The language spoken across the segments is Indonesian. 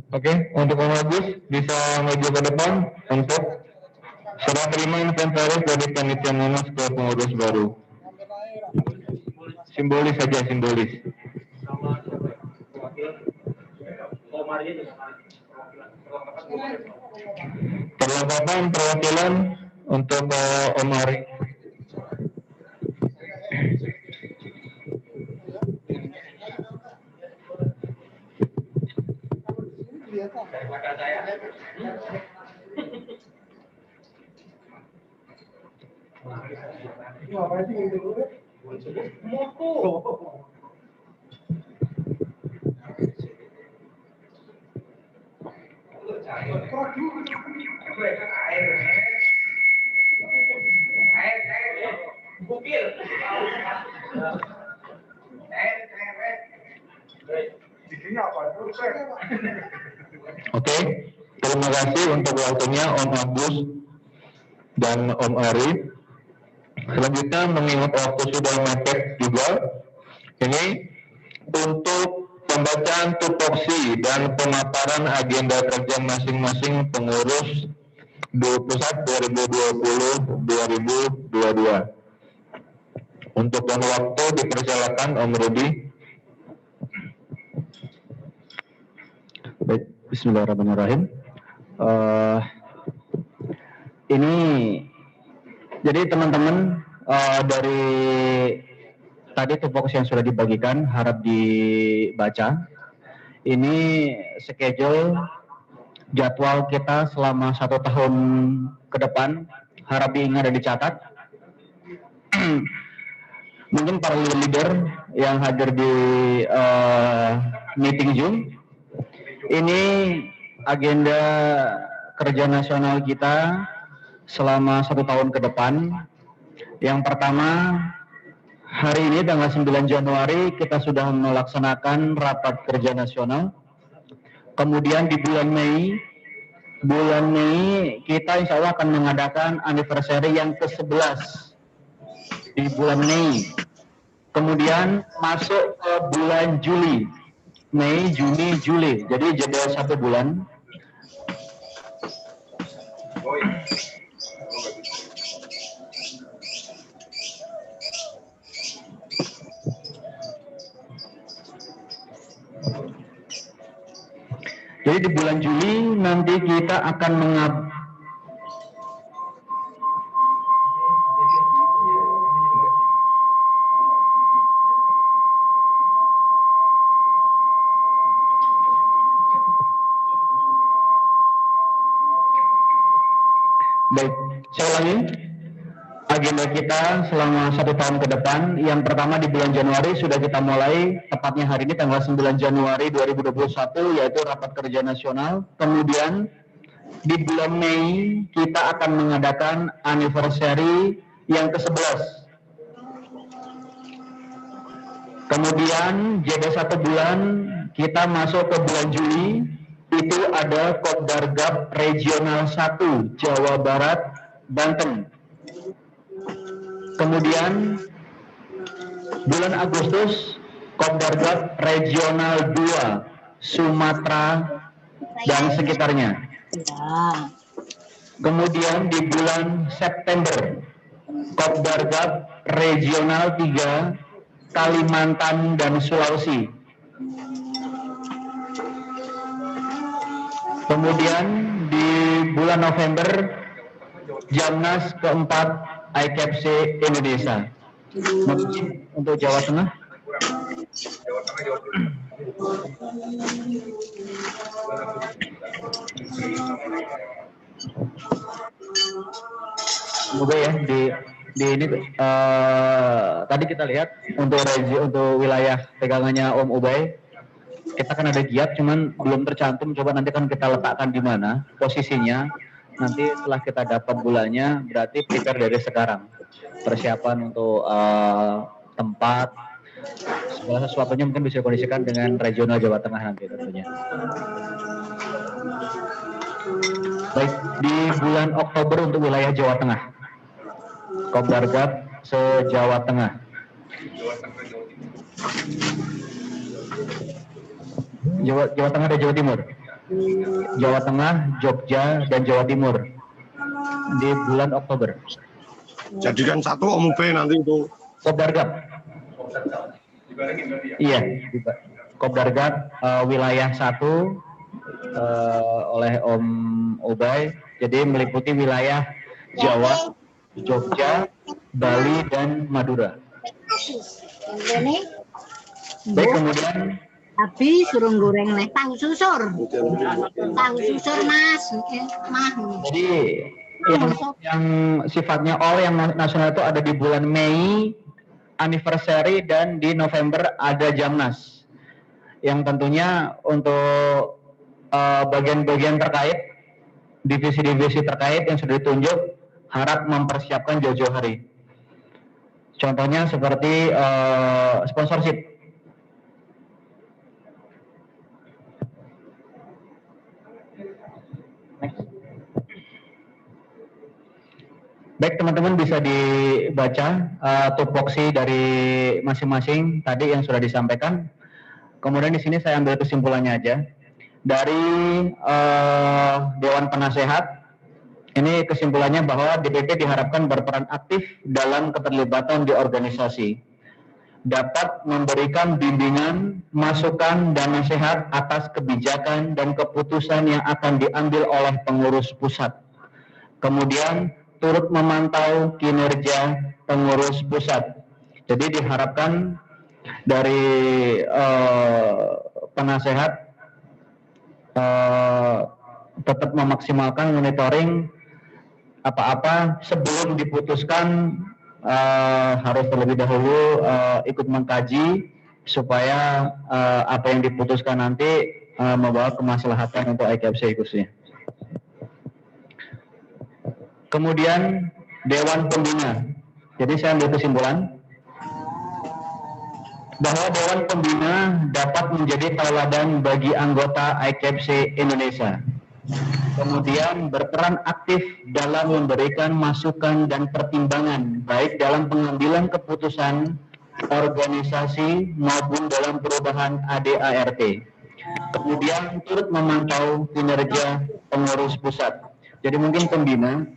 Oke, untuk Om Agus bisa maju ke depan untuk serah terima inventaris dari panitia munas ke pengurus baru. Simbolis saja, simbolis. Perlengkapan perwakilan untuk Om Ari. Oke, terima kasih untuk waktunya Om Agus dan Om Ari. Selanjutnya mengingat waktu sudah mepet juga, ini untuk pembacaan tupoksi dan pemaparan agenda kerja masing-masing pengurus pusat 2020-2022. Untuk waktu dipersilakan Om Rudi. Baik, bismillahirrahmanirrahim. Ini jadi teman-teman dari tadi tupoksi yang sudah dibagikan harap dibaca. Ini schedule jadwal kita selama 1 tahun ke depan, harap diingat dan dicatat. Mungkin para leader yang hadir di meeting Zoom, ini agenda kerja nasional kita selama 1 tahun ke depan. Yang pertama, hari ini tanggal 9 Januari kita sudah melaksanakan rapat kerja nasional. Kemudian di bulan Mei kita insya Allah akan mengadakan anniversary yang ke-11 di bulan Mei. Kemudian masuk ke bulan Juli, Mei, Juni, Juli. Jadi jeda 1 bulan. Jadi di bulan Juli nanti kita akan Baik, saya ulangi. Agenda kita selama 1 tahun ke depan, yang pertama di bulan Januari sudah kita mulai, tepatnya hari ini tanggal 9 Januari 2021, yaitu rapat kerja nasional. Kemudian di bulan Mei kita akan mengadakan anniversary yang ke-11. Kemudian jeda 1 bulan kita masuk ke bulan Juli, itu ada Kopdargab Regional 1 Jawa Barat, Banten. Kemudian bulan Agustus Kopdargab Regional 2 Sumatera dan sekitarnya. Kemudian di bulan September Kopdargab Regional 3 Kalimantan dan Sulawesi. Kemudian di bulan November Jamnas keempat IKFC Indonesia. Mungkin untuk Jawa Tengah. Semoga ya di ini tadi kita lihat untuk wilayah pegangannya Om Ubay, kita kan ada giat cuman belum tercantum, coba nanti kan kita letakkan di mana posisinya. Nanti setelah kita dapat bulannya berarti prepare dari sekarang, persiapan untuk tempat segala sesuatunya mungkin bisa dikondisikan dengan regional Jawa Tengah nanti tentunya. Baik, di bulan Oktober untuk wilayah Jawa Tengah Kopdargab se-Jawa Tengah. Jawa Tengah dan Jawa Timur. Jawa Tengah, Jogja, dan Jawa Timur di bulan Oktober. Jadikan satu Om Ube nanti itu. Kopdargab. Iya, Kopdargab wilayah 1 oleh Om Ubay. Jadi meliputi wilayah Jawa, Jogja, Bali, dan Madura. Baik, kemudian Abi suruh goreng nih tahu susur mas, jadi yang sifatnya all yang nasional itu ada di bulan Mei, anniversary, dan di November ada Jamnas. Yang tentunya untuk bagian-bagian terkait, divisi-divisi terkait yang sudah ditunjuk harap mempersiapkan jauh-jauh hari. Contohnya seperti sponsorship. Baik, teman-teman bisa dibaca tupoksi dari masing-masing tadi yang sudah disampaikan. Kemudian di sini saya ambil kesimpulannya aja. Dari Dewan Penasehat, ini kesimpulannya bahwa DPP diharapkan berperan aktif dalam keterlibatan di organisasi. Dapat memberikan bimbingan, masukan, dan nasihat atas kebijakan dan keputusan yang akan diambil oleh pengurus pusat. Kemudian turut memantau kinerja pengurus pusat. Jadi diharapkan dari penasehat tetap memaksimalkan monitoring apa-apa sebelum diputuskan, harus terlebih dahulu ikut mengkaji supaya apa yang diputuskan nanti membawa kemaslahatan untuk IKFC khususnya. Kemudian Dewan Pembina. Jadi saya ambil kesimpulan bahwa Dewan Pembina dapat menjadi tauladan bagi anggota IKFC Indonesia. Kemudian berperan aktif dalam memberikan masukan dan pertimbangan baik dalam pengambilan keputusan organisasi maupun dalam perubahan ADART. Kemudian turut memantau kinerja pengurus pusat. Jadi mungkin pembina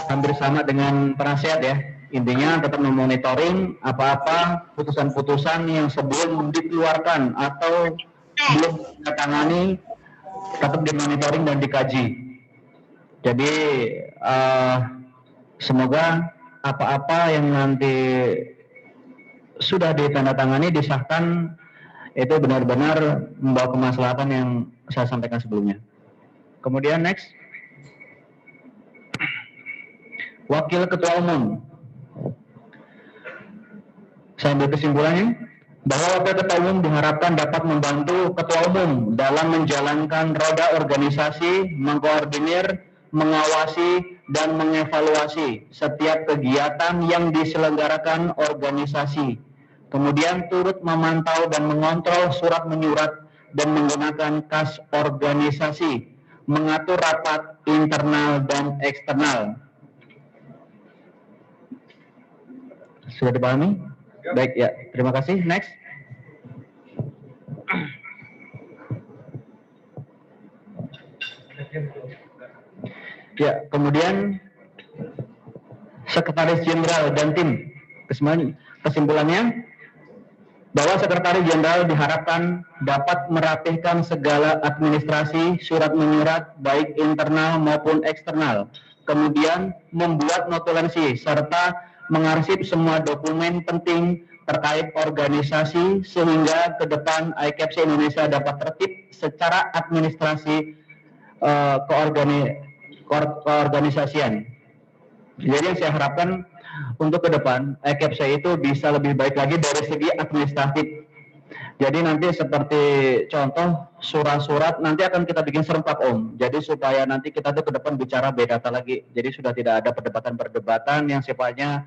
hampir sama dengan penasehat ya. Intinya tetap memonitoring apa-apa putusan-putusan yang sebelum dikeluarkan atau belum ditangani, tetap dimonitoring dan dikaji. Jadi semoga apa-apa yang nanti sudah ditandatangani, disahkan, itu benar-benar membawa kemaslahatan yang saya sampaikan sebelumnya. Kemudian next, Wakil Ketua Umum. Saya ambil kesimpulannya bahwa Wakil Ketua Umum diharapkan dapat membantu Ketua Umum dalam menjalankan roda organisasi, mengkoordinir, mengawasi, dan mengevaluasi setiap kegiatan yang diselenggarakan organisasi. Kemudian turut memantau dan mengontrol surat menyurat dan menggunakan kas organisasi, mengatur rapat internal dan eksternal. Sudah dipahami? Baik ya, terima kasih. Next. Ya, kemudian Sekretaris Jenderal dan tim. Kesimpulannya bahwa Sekretaris Jenderal diharapkan dapat merapihkan segala administrasi surat menyurat baik internal maupun eksternal. Kemudian membuat notulensi serta mengarsip semua dokumen penting terkait organisasi sehingga ke depan IKFC Indonesia dapat tertib secara administrasi keorganisasian. Jadi yang saya harapkan untuk ke depan IKFC itu bisa lebih baik lagi dari segi administratif. Jadi nanti seperti contoh surat-surat nanti akan kita bikin serempak Om. Jadi supaya nanti kita tuh ke depan bicara beda data lagi. Jadi sudah tidak ada perdebatan-perdebatan yang sifatnya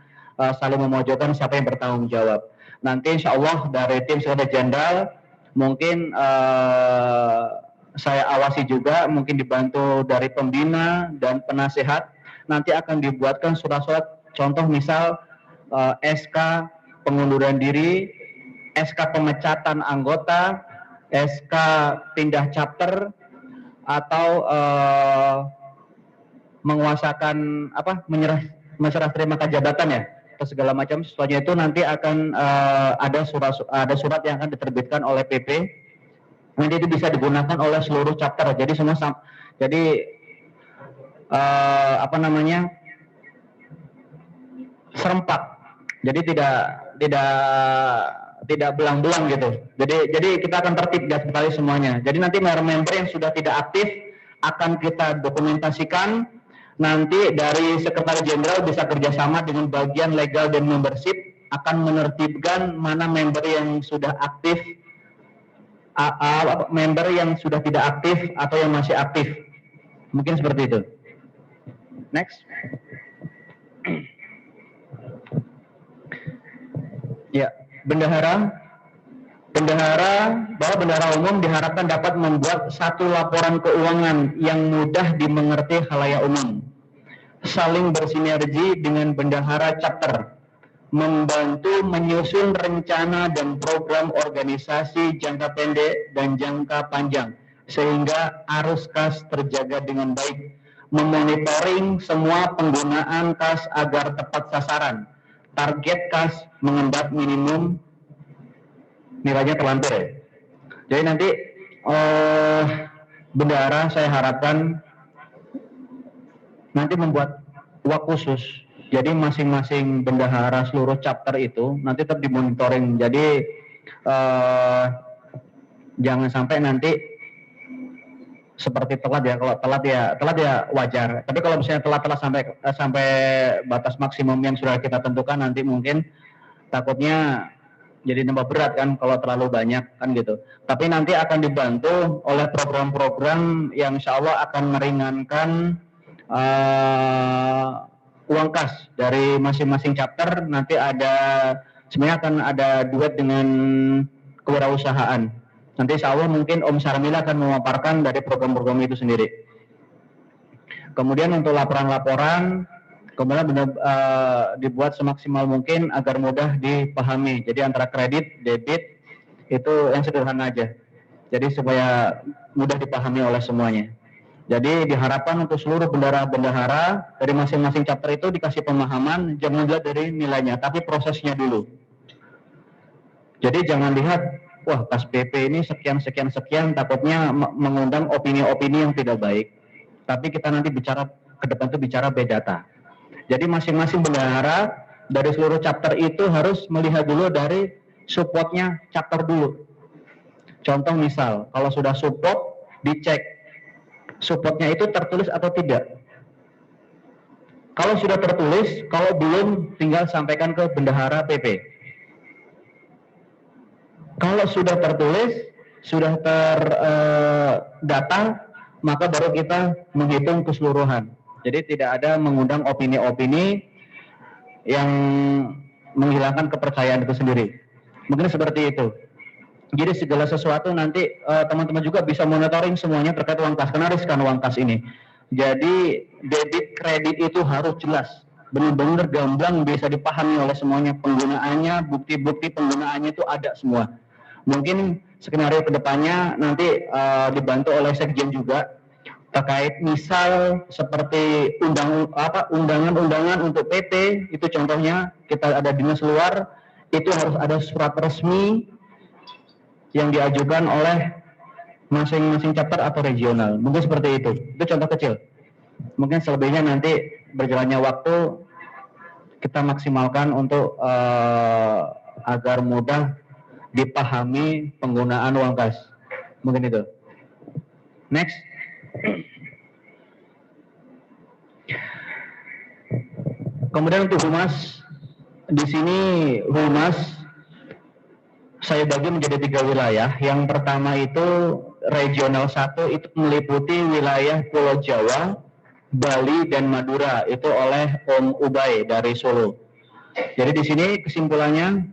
saling memojokkan siapa yang bertanggung jawab. Nanti insya Allah dari tim Sekretaris Jenderal mungkin saya awasi juga, mungkin dibantu dari pembina dan penasehat. Nanti akan dibuatkan surat-surat contoh misal SK pengunduran diri, SK pemecatan anggota, SK pindah chapter, atau menguasakan menyerah terimakan jabatan ya, atau segala macam sesuatunya itu nanti akan ada surat yang akan diterbitkan oleh PP. Nanti itu bisa digunakan oleh seluruh chapter. Jadi semua serempak. Jadi tidak belang-belang gitu. Jadi kita akan tertib sekali semuanya. Jadi nanti member yang sudah tidak aktif akan kita dokumentasikan. Nanti dari Sekretaris Jenderal bisa kerjasama dengan bagian legal dan membership akan menertibkan mana member yang sudah aktif, member yang sudah tidak aktif atau yang masih aktif. Mungkin seperti itu. Next. Ya, bendahara umum diharapkan dapat membuat satu laporan keuangan yang mudah dimengerti khalayak umum, saling bersinergi dengan bendahara chapter, membantu menyusun rencana dan program organisasi jangka pendek dan jangka panjang sehingga arus kas terjaga dengan baik, memonitoring semua penggunaan kas agar tepat sasaran, target kas mengendap minimum nilainya terlampir ya. Jadi nanti bendahara saya harapkan nanti membuat WAK khusus. Jadi masing-masing bendahara seluruh chapter itu nanti tetap dimonitoring. Jadi jangan sampai nanti seperti telat ya. Kalau telat ya wajar. Tapi kalau misalnya telat sampai batas maksimum yang sudah kita tentukan, nanti mungkin takutnya jadi nambah berat kan kalau terlalu banyak kan gitu. Tapi nanti akan dibantu oleh program-program yang insya Allah akan meringankan uang kas dari masing-masing chapter. Nanti sebenarnya akan ada duet dengan kewirausahaan. Nanti insya Allah mungkin Om Sarmila akan memaparkan dari program-program itu sendiri. Kemudian untuk laporan-laporan kemudian dibuat semaksimal mungkin agar mudah dipahami. Jadi antara kredit, debit itu yang sederhana aja. Jadi supaya mudah dipahami oleh semuanya. Jadi diharapkan untuk seluruh bendahara dari masing-masing chapter itu dikasih pemahaman, jangan dilihat dari nilainya, tapi prosesnya dulu. Jadi jangan lihat, wah kas PP ini sekian, takutnya mengundang opini-opini yang tidak baik. Tapi kita nanti bicara ke depan itu bicara bdata. Jadi masing-masing bendahara dari seluruh chapter itu harus melihat dulu dari supportnya chapter dulu. Contoh misal, kalau sudah support, dicek supportnya itu tertulis atau tidak. Kalau sudah tertulis, kalau belum tinggal sampaikan ke bendahara PP. Kalau sudah tertulis, sudah terdata, maka baru kita menghitung keseluruhan. Jadi tidak ada mengundang opini-opini yang menghilangkan kepercayaan itu sendiri. Mungkin seperti itu. Jadi segala sesuatu nanti teman-teman juga bisa monitoring semuanya terkait uang kas, karena riskan uang kas ini. Jadi debit kredit itu harus jelas, benar-benar gamblang bisa dipahami oleh semuanya, penggunaannya, bukti-bukti penggunaannya itu ada semua. Mungkin skenario kedepannya nanti dibantu oleh Sekjen juga terkait misal seperti undangan-undangan untuk PT itu contohnya kita ada dinas luar itu harus ada surat resmi yang diajukan oleh masing-masing chapter atau regional. Mungkin seperti itu contoh kecil. Mungkin selebihnya nanti berjalannya waktu kita maksimalkan untuk agar mudah dipahami penggunaan uang kas. Mungkin itu. Next. Kemudian untuk humas, di sini humas saya bagi menjadi 3 wilayah. Yang pertama itu regional 1 itu meliputi wilayah Pulau Jawa, Bali dan Madura, itu oleh Om Ubay dari Solo. Jadi di sini kesimpulannya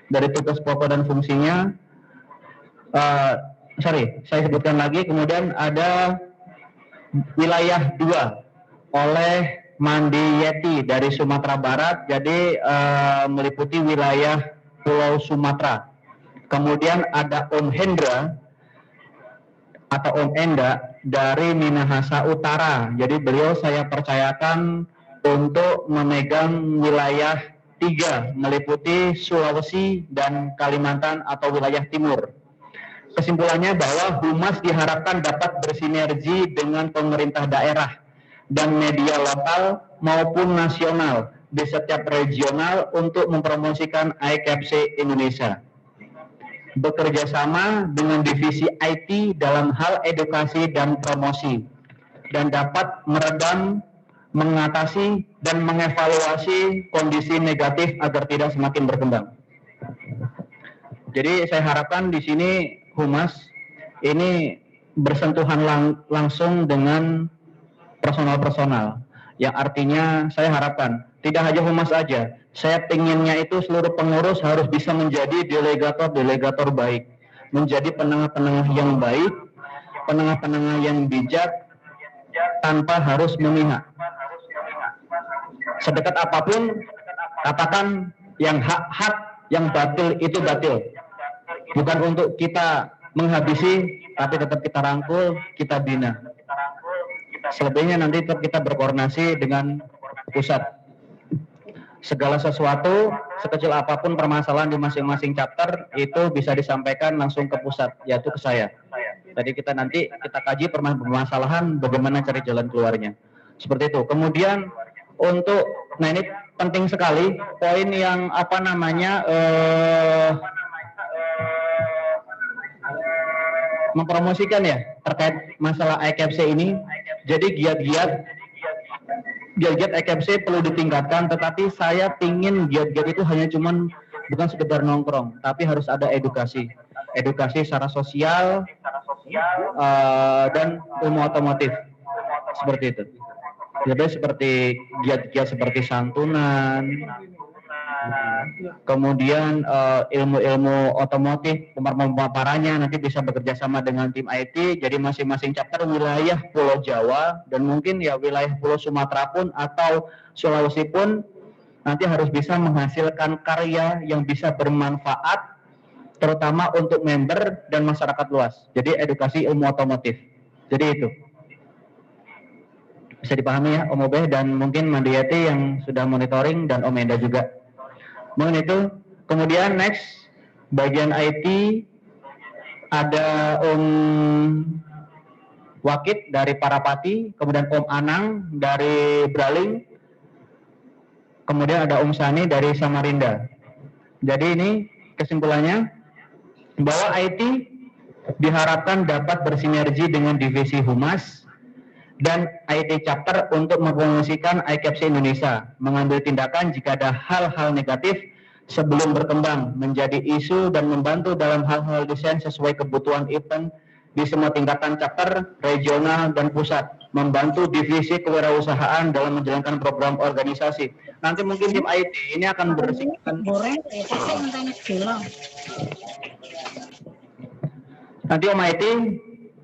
dari tugas pokok dan fungsinya, saya sebutkan lagi. Kemudian ada wilayah 2 oleh Mandi Yeti dari Sumatera Barat, jadi meliputi wilayah Pulau Sumatera. Kemudian ada Om Hendra atau Om Enda dari Minahasa Utara. Jadi beliau saya percayakan untuk memegang wilayah 3, meliputi Sulawesi dan Kalimantan atau wilayah timur. Kesimpulannya bahwa Humas diharapkan dapat bersinergi dengan pemerintah daerah dan media lokal maupun nasional di setiap regional untuk mempromosikan ICAPSI Indonesia. Bekerja sama dengan divisi IT dalam hal edukasi dan promosi, dan dapat meredam, mengatasi, dan mengevaluasi kondisi negatif agar tidak semakin berkembang. Jadi saya harapkan di sini Humas ini bersentuhan langsung dengan personal-personal, yang artinya saya harapkan tidak hanya Humas aja, saya pengennya itu seluruh pengurus harus bisa menjadi delegator-delegator baik, menjadi penengah-penengah yang baik, penengah-penengah yang bijak, tanpa harus memihak. Sedekat apapun, katakan yang hak, yang batil itu batil. Bukan untuk kita menghabisi, tapi tetap kita rangkul, kita bina. Selebihnya nanti tetap kita berkoordinasi dengan pusat. Segala sesuatu, sekecil apapun permasalahan di masing-masing chapter, itu bisa disampaikan langsung ke pusat, yaitu ke saya. Tadi kita kaji permasalahan, bagaimana cari jalan keluarnya. Seperti itu. Kemudian untuk, nah ini penting sekali, poin yang mempromosikan ya terkait masalah ICAPSI ini. Jadi giat-giat ICAPSI perlu ditingkatkan, tetapi saya pingin giat-giat itu hanya cuman bukan sekedar nongkrong, tapi harus ada edukasi secara sosial dan ilmu otomotif, seperti itu. Jadi seperti giat-giat seperti santunan, kemudian ilmu-ilmu otomotif, pemaparannya nanti bisa bekerja sama dengan tim IT. Jadi masing-masing chapter wilayah Pulau Jawa dan mungkin ya wilayah Pulau Sumatera pun atau Sulawesi pun nanti harus bisa menghasilkan karya yang bisa bermanfaat, terutama untuk member dan masyarakat luas. Jadi edukasi ilmu otomotif. Jadi itu bisa dipahami ya Om Obeh dan mungkin Mandiyati yang sudah monitoring dan Om Enda juga. Mungkin itu. Kemudian next, bagian IT ada Om Wakid dari Parapati, kemudian Om Anang dari Braling, kemudian ada Om Sani dari Samarinda. Jadi ini kesimpulannya bahwa IT diharapkan dapat bersinergi dengan divisi Humas dan IT chapter untuk mempromosikan ICAPSI Indonesia, mengambil tindakan jika ada hal-hal negatif sebelum berkembang menjadi isu dan membantu dalam hal-hal desain sesuai kebutuhan event di semua tingkatan chapter, regional, dan pusat, membantu divisi kewirausahaan dalam menjalankan program organisasi. Nanti mungkin tim IT ini akan bersinggungan. Nanti Om IT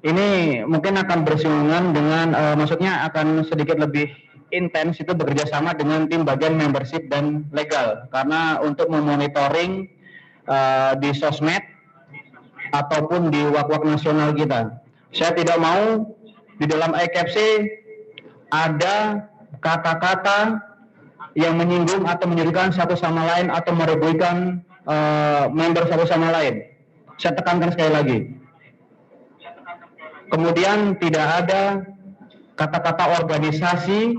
ini mungkin akan bersinggungan dengan, maksudnya akan sedikit lebih intens itu bekerja sama dengan tim bagian membership dan legal, karena untuk memonitoring di sosmed ataupun di wak-wak nasional kita. Saya tidak mau di dalam ICAPSI ada kata-kata yang menyinggung atau menyudutkan satu sama lain atau merugikan member satu sama lain. Saya tekankan sekali lagi. Kemudian tidak ada kata-kata organisasi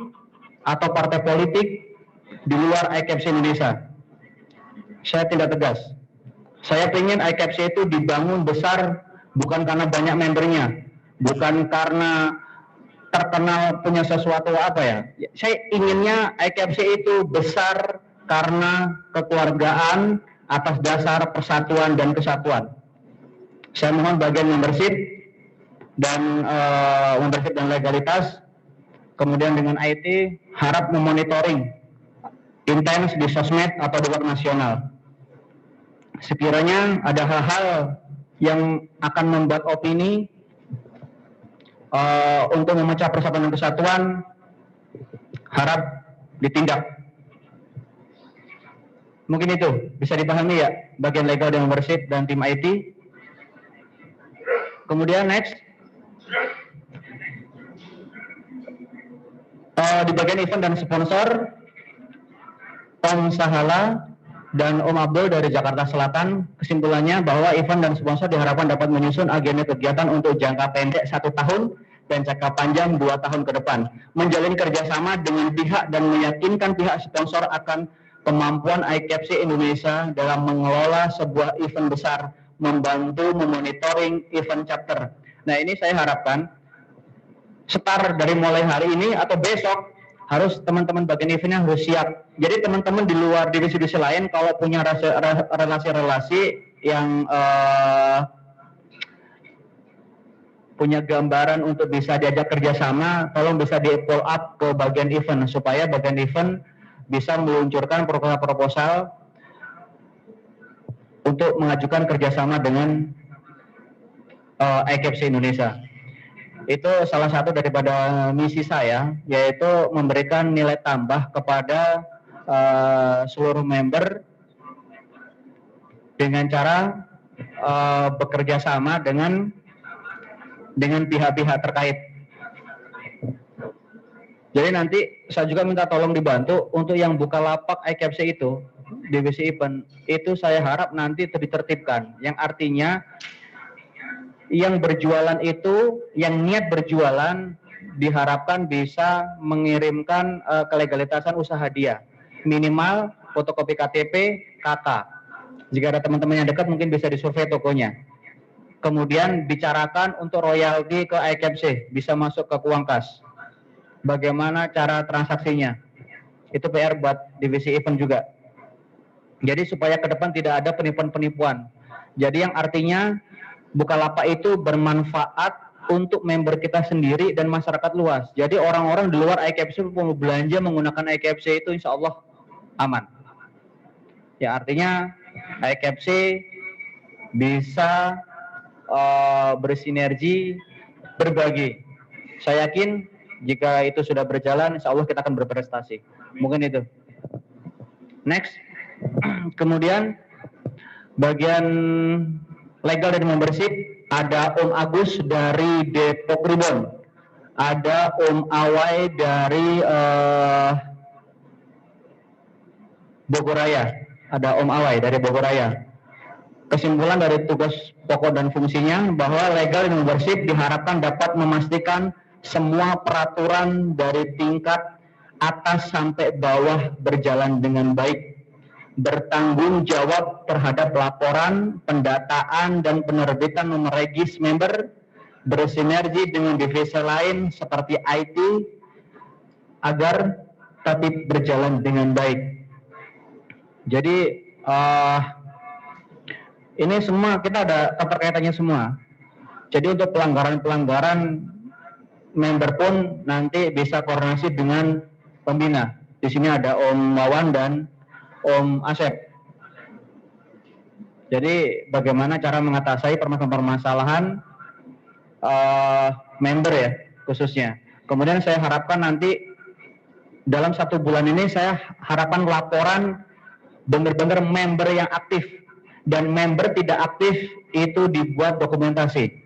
atau partai politik di luar ICAPSI Indonesia. Saya tidak tegas. Saya ingin ICAPSI itu dibangun besar bukan karena banyak membernya, bukan karena terkenal punya sesuatu apa ya. Saya inginnya ICAPSI itu besar karena kekeluargaan atas dasar persatuan dan kesatuan. Saya mohon bagian membership dan legalitas, kemudian dengan IT harap memonitoring intens di sosmed atau di web nasional. Sekiranya ada hal-hal yang akan membuat opini untuk memecah persatuan dan kesatuan, harap ditindak. Mungkin itu bisa dipahami ya bagian legal dan membership dan tim IT. Kemudian next, Di bagian event dan sponsor, Om Sahala dan Om Abdul dari Jakarta Selatan, kesimpulannya bahwa event dan sponsor diharapkan dapat menyusun agenda kegiatan untuk jangka pendek 1 tahun dan jangka panjang 2 tahun ke depan, menjalin kerjasama dengan pihak dan meyakinkan pihak sponsor akan kemampuan ICAPSI Indonesia dalam mengelola sebuah event besar, membantu memonitoring event chapter. Nah, ini saya harapkan start dari mulai hari ini atau besok harus teman-teman bagian eventnya harus siap. Jadi teman-teman di luar divisi-divisi lain kalau punya relasi-relasi yang punya gambaran untuk bisa diajak kerjasama, tolong bisa di pull up ke bagian event supaya bagian event bisa meluncurkan proposal untuk mengajukan kerjasama dengan ICAPSI Indonesia. Itu salah satu daripada misi saya, yaitu memberikan nilai tambah kepada seluruh member dengan cara bekerja sama dengan pihak-pihak terkait. Jadi nanti saya juga minta tolong dibantu untuk yang Bukalapak ICAPSI itu, divisi event, itu saya harap nanti ditertibkan, yang artinya yang berjualan itu, yang niat berjualan diharapkan bisa mengirimkan kelegalitasan usaha dia. Minimal fotokopi KTP, KK. Jika ada teman-teman yang dekat mungkin bisa disurvei tokonya. Kemudian bicarakan untuk royalti ke ICAPSI, bisa masuk ke uang kas. Bagaimana cara transaksinya? Itu PR buat divisi event juga. Jadi supaya ke depan tidak ada penipuan-penipuan. Jadi yang artinya Bukalapak itu bermanfaat untuk member kita sendiri dan masyarakat luas. Jadi orang-orang di luar ICAPSI mau belanja menggunakan ICAPSI itu insya Allah aman. Ya artinya ICAPSI bisa bersinergi, berbagi. Saya yakin jika itu sudah berjalan, insya Allah kita akan berprestasi. Mungkin itu. Next. Kemudian bagian legal dan membership, ada Om Agus dari Depok Ribon, ada Om Awai dari Bogoraya, ada Om Awai dari Bogoraya. Kesimpulan dari tugas pokok dan fungsinya bahwa legal dan membership diharapkan dapat memastikan semua peraturan dari tingkat atas sampai bawah berjalan dengan baik, bertanggung jawab terhadap laporan, pendataan, dan penerbitan nomor regis member, bersinergi dengan divisi lain seperti IT, agar tetap berjalan dengan baik. Jadi, ini semua kita ada keterkaitannya semua. Jadi untuk pelanggaran-pelanggaran, member pun nanti bisa koordinasi dengan pembina. Di sini ada Om Wawan dan Om Asep. Jadi bagaimana cara mengatasi permasalahan member ya khususnya. Kemudian saya harapkan nanti dalam 1 bulan ini saya harapkan laporan benar-benar member yang aktif dan member tidak aktif itu dibuat dokumentasi.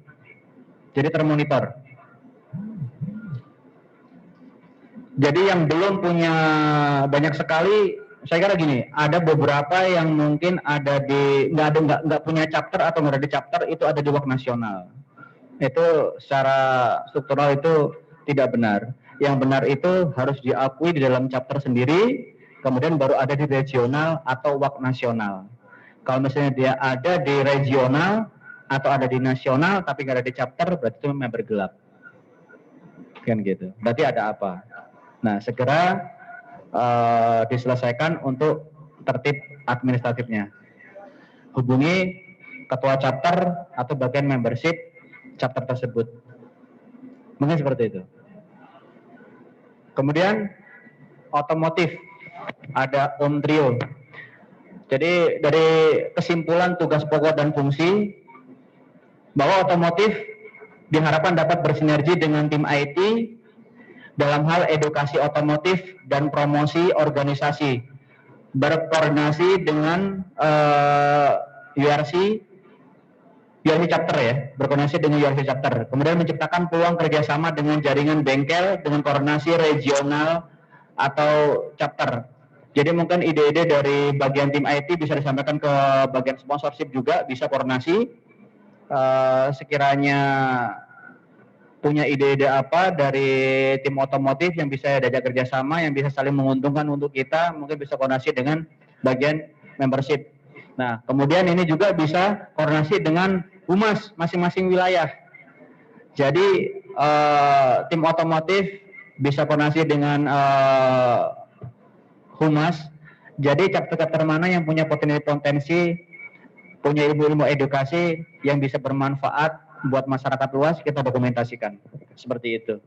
Jadi termonitor. Jadi yang belum punya banyak sekali, saya kira gini, ada beberapa yang mungkin ada di nggak punya chapter atau nggak ada di chapter, itu ada di WAK nasional. Itu secara struktural itu tidak benar. Yang benar itu harus diakui di dalam chapter sendiri, kemudian baru ada di regional atau WAK nasional. Kalau misalnya dia ada di regional atau ada di nasional tapi nggak ada di chapter, berarti itu member gelap. Kan gitu. Berarti ada apa? Nah, segera diselesaikan untuk tertib administratifnya. Hubungi ketua chapter atau bagian membership chapter tersebut. Mungkin seperti itu. Kemudian otomotif, ada Om Trio. Jadi dari kesimpulan tugas pokok dan fungsi bahwa otomotif diharapkan dapat bersinergi dengan tim IT dalam hal edukasi otomotif dan promosi organisasi, berkoordinasi dengan URC URC chapter ya, berkoordinasi dengan URC chapter. Kemudian menciptakan peluang kerjasama dengan jaringan bengkel dengan koordinasi regional atau chapter. Jadi mungkin ide-ide dari bagian tim IT bisa disampaikan ke bagian sponsorship juga, bisa koordinasi. Sekiranya punya ide-ide apa dari tim otomotif yang bisa diajak kerjasama, yang bisa saling menguntungkan untuk kita, mungkin bisa koordinasi dengan bagian membership. Nah, kemudian ini juga bisa koordinasi dengan humas masing-masing wilayah. Jadi tim otomotif bisa koordinasi dengan humas. Jadi chapter-chapter mana yang punya potensi, punya ilmu-ilmu edukasi yang bisa bermanfaat buat masyarakat luas, kita dokumentasikan. Seperti itu.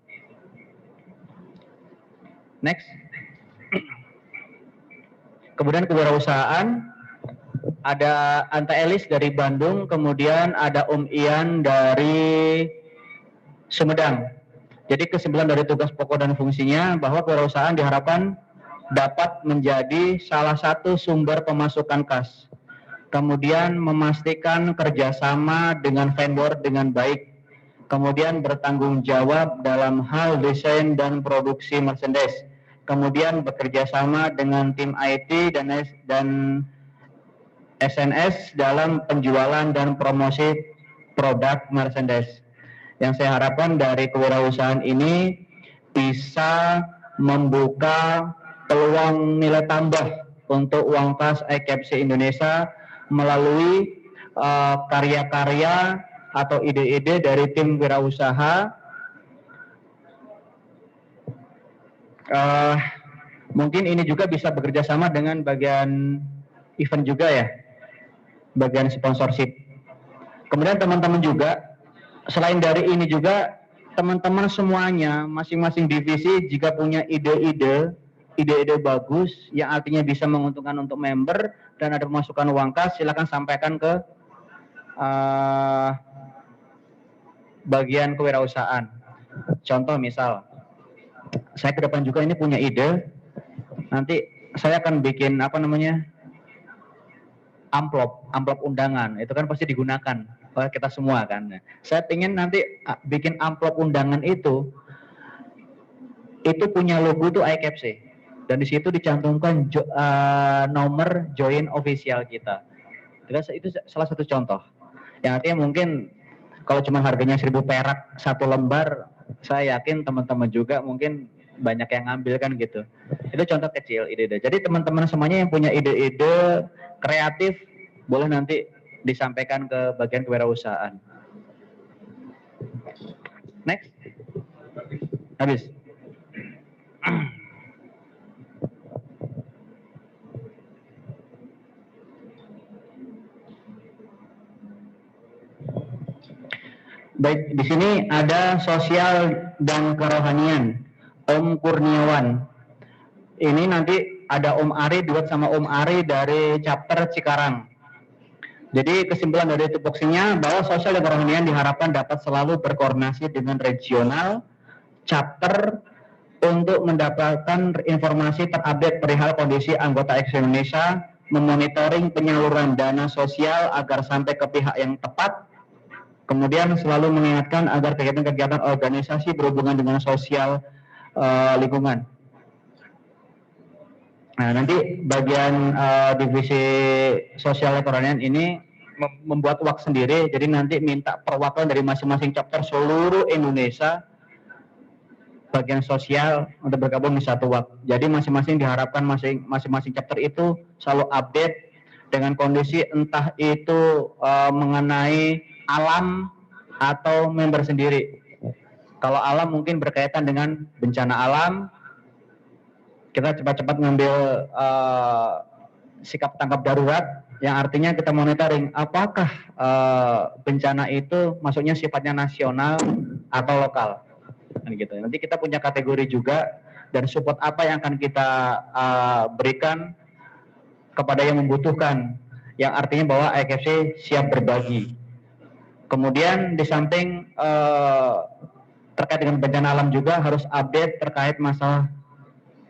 Next. Kemudian kewirausahaan, ada Anta Elis dari Bandung, kemudian ada Ian dari Sumedang. Jadi kesimpulan dari tugas pokok dan fungsinya bahwa kewirausahaan diharapkan dapat menjadi salah satu sumber pemasukan kas. Kemudian memastikan kerjasama dengan vendor dengan baik. Kemudian bertanggung jawab dalam hal desain dan produksi merchandise. Kemudian bekerja sama dengan tim IT dan SNS dalam penjualan dan promosi produk merchandise. Yang saya harapkan dari kewirausahaan ini bisa membuka peluang nilai tambah untuk uang kas IKFC Indonesia melalui karya-karya atau ide-ide dari tim wirausaha. Mungkin ini juga bisa bekerja sama dengan bagian event juga ya, bagian sponsorship. Kemudian teman-teman juga, selain dari ini juga, teman-teman semuanya, masing-masing divisi jika punya ide-ide bagus yang artinya bisa menguntungkan untuk member dan ada pemasukan uang kas, silakan sampaikan ke bagian kewirausahaan. Contoh misal, saya ke depan juga ini punya ide, nanti saya akan bikin amplop undangan, itu kan pasti digunakan oleh kita semua kan. Saya ingin nanti bikin amplop undangan itu punya logo tuh IKFC. Dan di situ dicantumkan nomor join official kita. Itu salah satu contoh. Yang artinya mungkin kalau cuma harganya 1.000 perak satu lembar, saya yakin teman-teman juga mungkin banyak yang ngambil kan gitu. Itu contoh kecil ide-ide. Jadi teman-teman semuanya yang punya ide-ide kreatif boleh nanti disampaikan ke bagian kewirausahaan. Next. Habis. Baik, di sini ada sosial dan kerohanian, Om Kurniawan. Ini nanti ada Om Ari, duet sama Om Ari dari chapter Cikarang. Jadi kesimpulan dari tupoksinya bahwa sosial dan kerohanian diharapkan dapat selalu berkoordinasi dengan regional, chapter, untuk mendapatkan informasi terupdate perihal kondisi anggota IKFC Indonesia, memonitoring penyaluran dana sosial agar sampai ke pihak yang tepat. Kemudian selalu mengingatkan agar kegiatan-kegiatan organisasi berhubungan dengan sosial lingkungan. Nah, nanti bagian divisi sosial ekonomi ini membuat WAK sendiri, jadi nanti minta perwakilan dari masing-masing chapter seluruh Indonesia bagian sosial untuk bergabung di satu WAK. Jadi masing-masing diharapkan masing-masing chapter itu selalu update dengan kondisi entah itu mengenai alam atau member sendiri. Kalau alam mungkin berkaitan dengan bencana alam, kita cepat-cepat ngambil sikap tanggap darurat, yang artinya kita monitoring apakah bencana itu maksudnya sifatnya nasional atau lokal. Gitu. Nanti kita punya kategori juga dan support apa yang akan kita berikan kepada yang membutuhkan, yang artinya bahwa IKFC siap berbagi. Kemudian di samping terkait dengan bencana alam juga harus update terkait masalah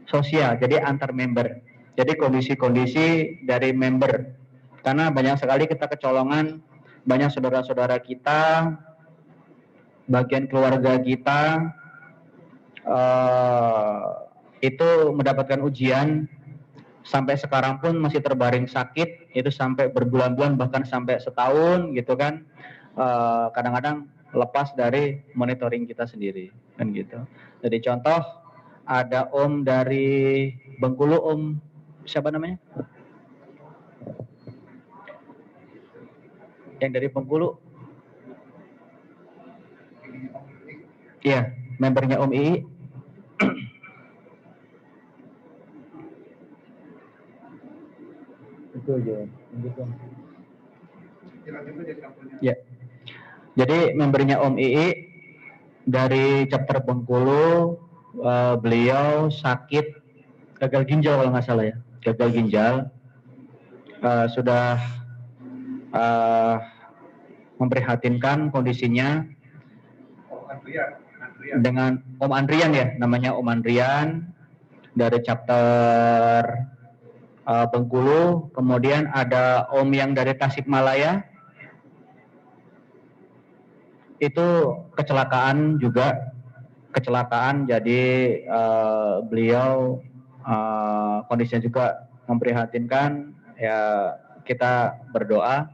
sosial, jadi antar member. Jadi kondisi-kondisi dari member, karena banyak sekali kita kecolongan banyak saudara-saudara kita, bagian keluarga kita itu mendapatkan ujian sampai sekarang pun masih terbaring sakit, itu sampai berbulan-bulan bahkan sampai setahun gitu kan. Kadang-kadang lepas dari monitoring kita sendiri kan gitu. Jadi contoh ada Om dari Bengkulu, Om siapa namanya? Yang dari Bengkulu? Iya, membernya Om Ii. Itu aja. Ya. Jadi membernya Om Ii dari chapter Bengkulu, beliau sakit gagal ginjal kalau nggak salah ya, gagal ginjal. Sudah memprihatinkan kondisinya. Dengan Om Andrian ya, namanya Om Andrian dari chapter Bengkulu. Kemudian ada Om yang dari Tasikmalaya, itu kecelakaan juga, jadi beliau kondisinya juga memprihatinkan. Ya kita berdoa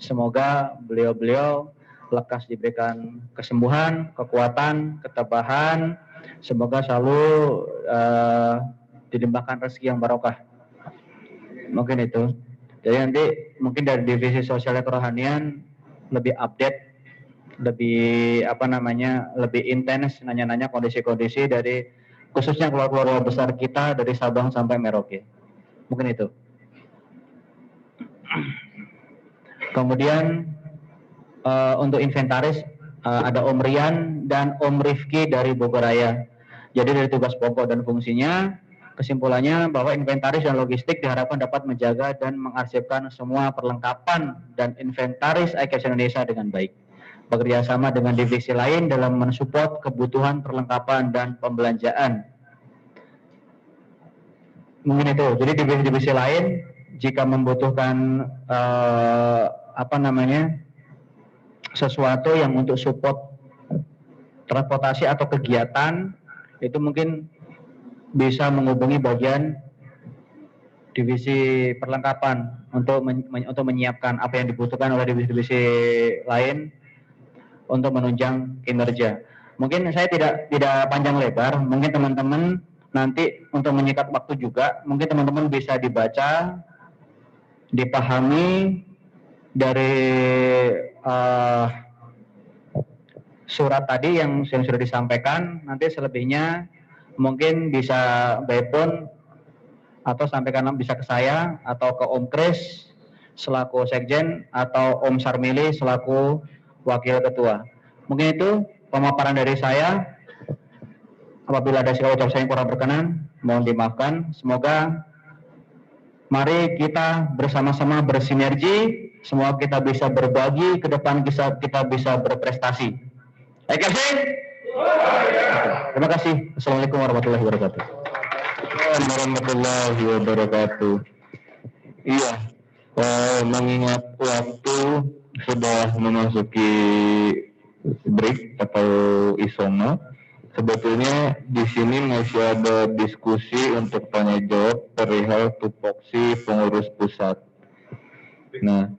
semoga beliau lekas diberikan kesembuhan, kekuatan, ketabahan, semoga selalu dilimpahkan rezeki yang barokah. Mungkin itu. Jadi nanti mungkin dari divisi sosial dan kerohanian lebih update, lebih lebih intens nanya-nanya kondisi-kondisi dari khususnya keluarga besar kita dari Sabang sampai Merauke. Mungkin itu. Kemudian untuk inventaris ada Om Rian dan Om Rifki dari Bogoraya. Jadi dari tugas pokok dan fungsinya, kesimpulannya bahwa inventaris dan logistik diharapkan dapat menjaga dan mengarsipkan semua perlengkapan dan inventaris iCares Indonesia dengan baik. Bekerja sama dengan divisi lain dalam mensupport kebutuhan perlengkapan dan pembelanjaan. Mungkin itu. Jadi divisi-divisi lain jika membutuhkan sesuatu yang untuk support transportasi atau kegiatan, itu mungkin bisa menghubungi bagian divisi perlengkapan untuk menyiapkan apa yang dibutuhkan oleh divisi-divisi lain untuk menunjang kinerja. Mungkin saya tidak panjang lebar, mungkin teman-teman nanti untuk menyikat waktu juga, mungkin teman-teman bisa dibaca, dipahami dari surat tadi yang sudah disampaikan. Nanti selebihnya mungkin bisa by phone atau sampaikan bisa ke saya atau ke Om Kris selaku sekjen atau Om Sarmili selaku wakil ketua. Mungkin itu pemaparan dari saya. Apabila ada segala ucapan saya yang kurang berkenan, mohon dimaafkan. Semoga mari kita bersama-sama bersinergi, semoga kita bisa berbagi, ke depan kita bisa berprestasi. Terima kasih. Terima kasih. Assalamualaikum warahmatullahi wabarakatuh. Warahmatullahi wabarakatuh. Iya, mengingat waktu sudah memasuki break atau isoma, sebetulnya di sini masih ada diskusi untuk tanya jawab perihal tupoksi pengurus pusat. Nah,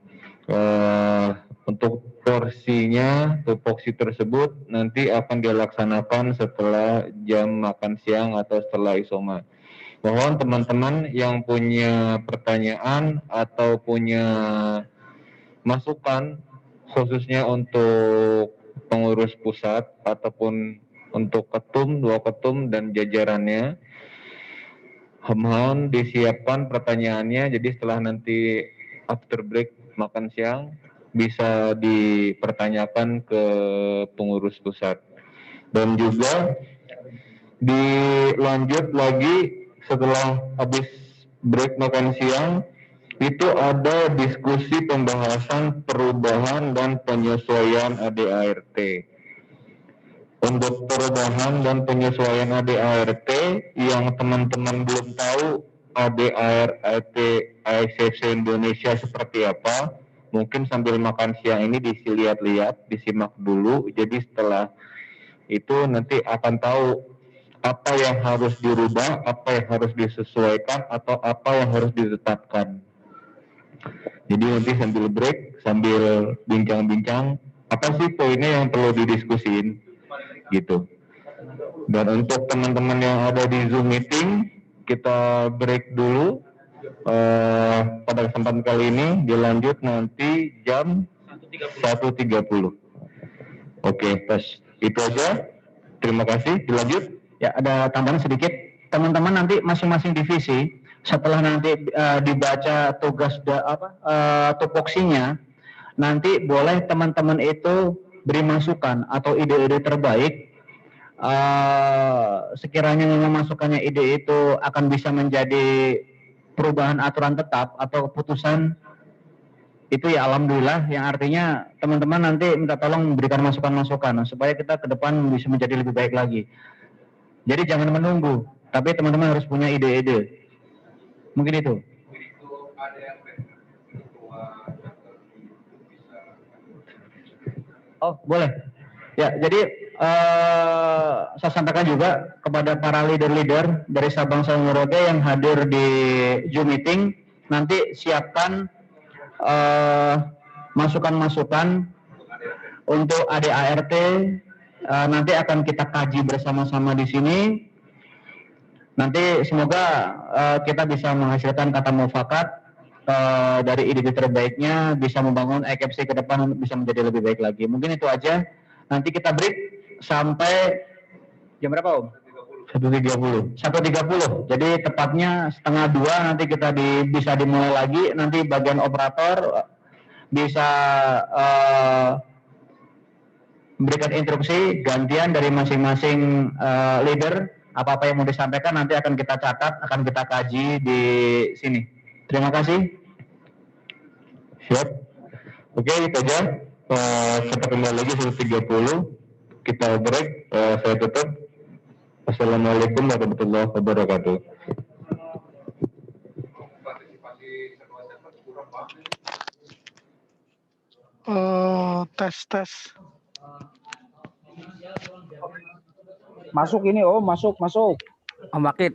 untuk porsinya tupoksi tersebut nanti akan dilaksanakan setelah jam makan siang atau setelah isoma. Mohon teman-teman yang punya pertanyaan atau punya masukan khususnya untuk pengurus pusat ataupun untuk ketum, dua ketum dan jajarannya, mohon disiapkan pertanyaannya. Jadi setelah nanti after break makan siang bisa dipertanyakan ke pengurus pusat. Dan juga dilanjut lagi setelah habis break makan siang itu ada diskusi pembahasan perubahan dan penyesuaian ADART. Untuk perubahan dan penyesuaian ADART yang teman-teman belum tahu ADART ICC Indonesia seperti apa, mungkin sambil makan siang ini dilihat-lihat, disimak dulu. Jadi setelah itu nanti akan tahu apa yang harus dirubah, apa yang harus disesuaikan, atau apa yang harus ditetapkan. Jadi nanti sambil break, sambil bincang-bincang, apa sih poinnya yang perlu didiskusiin, gitu. Dan untuk teman-teman yang ada di Zoom meeting, kita break dulu. Pada kesempatan kali ini dilanjut nanti jam 1.30. Oke, pas itu aja. Terima kasih. Dilanjut. Ya, ada tambahan sedikit. Teman-teman nanti masing-masing divisi setelah nanti dibaca tugas tupoksinya, nanti boleh teman-teman itu beri masukan atau ide-ide terbaik. Sekiranya memang masukannya ide itu akan bisa menjadi perubahan aturan tetap atau keputusan, itu ya alhamdulillah, yang artinya teman-teman nanti minta tolong memberikan masukan-masukan supaya kita ke depan bisa menjadi lebih baik lagi. Jadi jangan menunggu, tapi teman-teman harus punya ide-ide. Mungkin itu. Oh, boleh. Ya, jadi saya sampaikan juga kepada para leader-leader dari Sabang sampai Merauke yang hadir di Zoom meeting, nanti siapkan masukan-masukan untuk ADART. Nanti akan kita kaji bersama-sama di sini. Nanti semoga kita bisa menghasilkan kata mufakat dari ide terbaiknya, bisa membangun EKFC ke depan bisa menjadi lebih baik lagi. Mungkin itu aja. Nanti kita break sampai jam berapa, Om? 1.30. 1.30. Jadi tepatnya 1:30 nanti kita bisa dimulai lagi. Nanti bagian operator bisa memberikan instruksi gantian dari masing-masing leader. Apa-apa yang mau disampaikan nanti akan kita catat, akan kita kaji di sini. Terima kasih. Siap. Oke, itu aja. Kita kembali lagi 1.30. Kita break. Saya tutup. Assalamualaikum warahmatullahi wabarakatuh. Tes. Masuk ini, oh masuk. Om Wakid.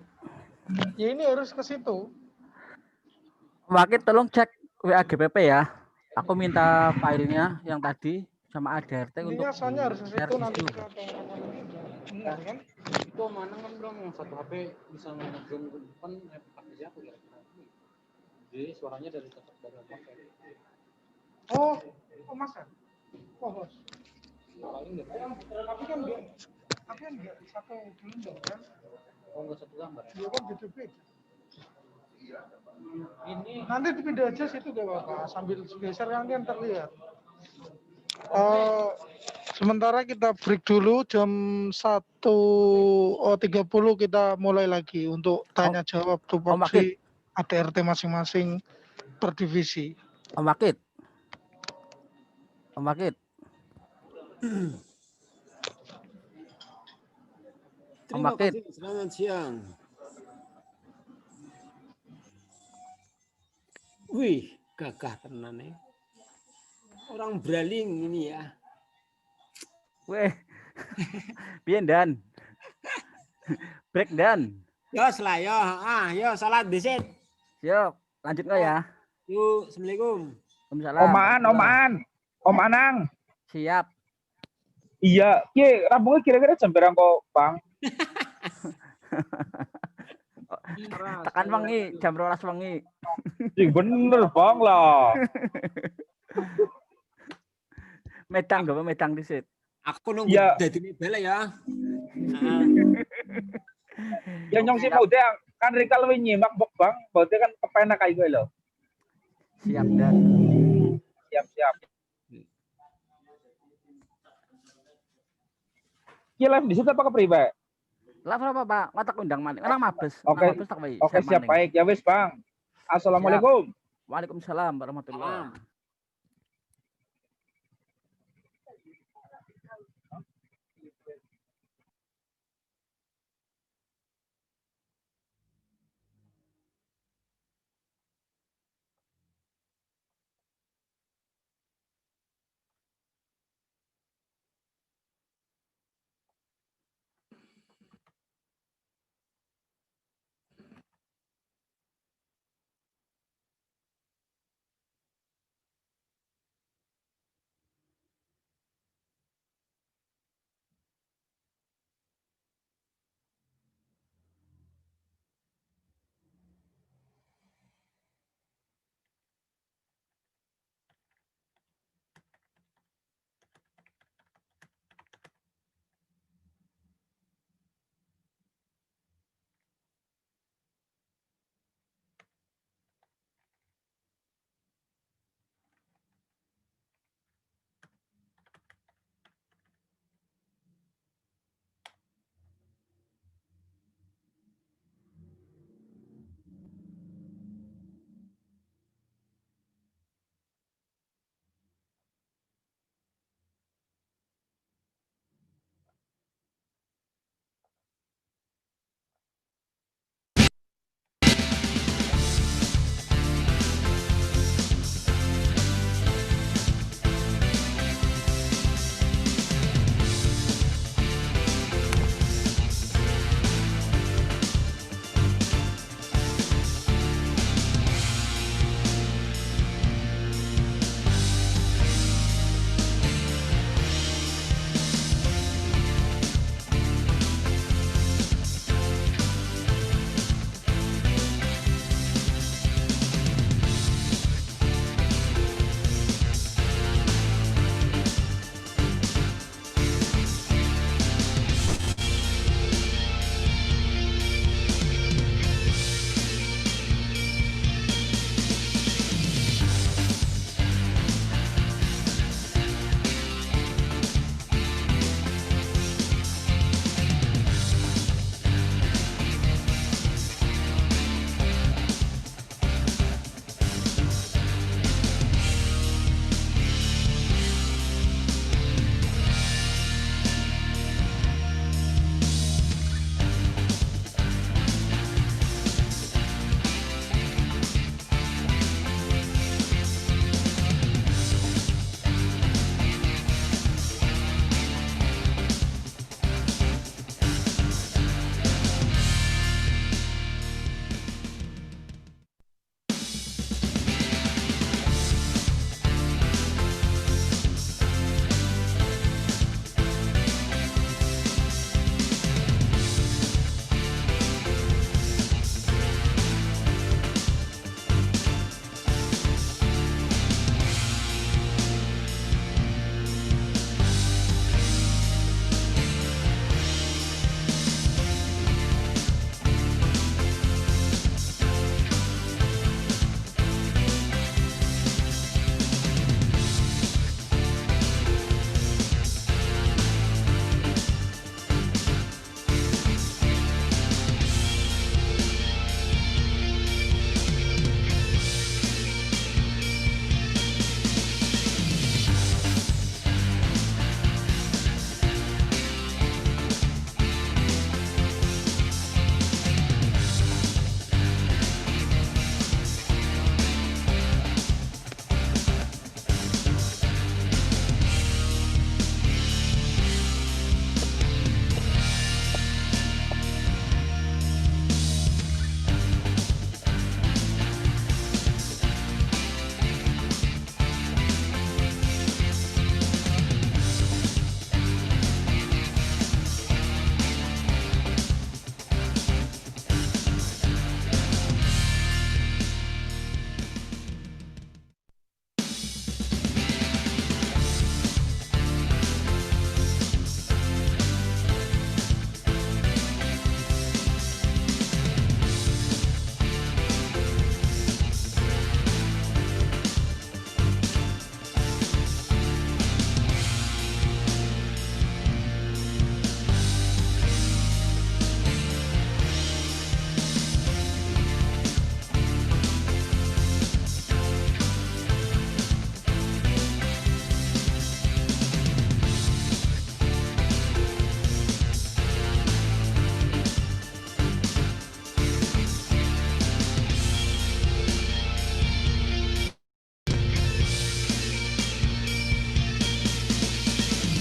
Ya ini harus ke situ. Om Wakid tolong cek WA GPP ya. Aku minta filenya yang tadi sama ADRT untuk Soalnya harus ke situ nanti itu. kita benar kan? Itu mana kan bro yang satu HP bisa nge-zoom ke depan pakai siapa ya? Jadi suaranya dari tetap dari HP. Oh Mas kan? Oh bos. Paling nggak. Tapi kan nggak satu dulu kan? Oh nggak satu gambar. Dia kan beda-beda. Ini Nanti dipindah aja situ gak apa-apa. Sambil geser kan terlihat. Sementara kita break dulu jam 1.30 kita mulai lagi untuk tanya jawab tupoksi ADRT masing-masing per divisi. Om Wakid. Terima kasih, selamat siang. Wih, gagah tenan nih. Orang Braling ini ya. Weh. Pian dan. Break dan. Yo selah yo, yo salat disit. Yuk, lanjut nggak ya? Yuk, assalamualaikum. Waalaikumsalam. Om Anang. Siap. Iya, rambungnya kira-kira jam berapa kok, Bang? Tekan wengi, jam 12 wengi. Bener, Bang lah. Medang disit. Aku nunggu dadi bela ya. Ya nyong sih mau deh, kan Rika lebih nyimak Bang. Berarti kan kepenak kayak gue loh. Siap dan. Siap. Ki live di situ apa ke priwe? Live apa Pak? Matak undang maning. Nang mabes. Oke, siap baik. Ya wis, Bang. Assalamualaikum. Waalaikumsalam warahmatullahi wabarakatuh.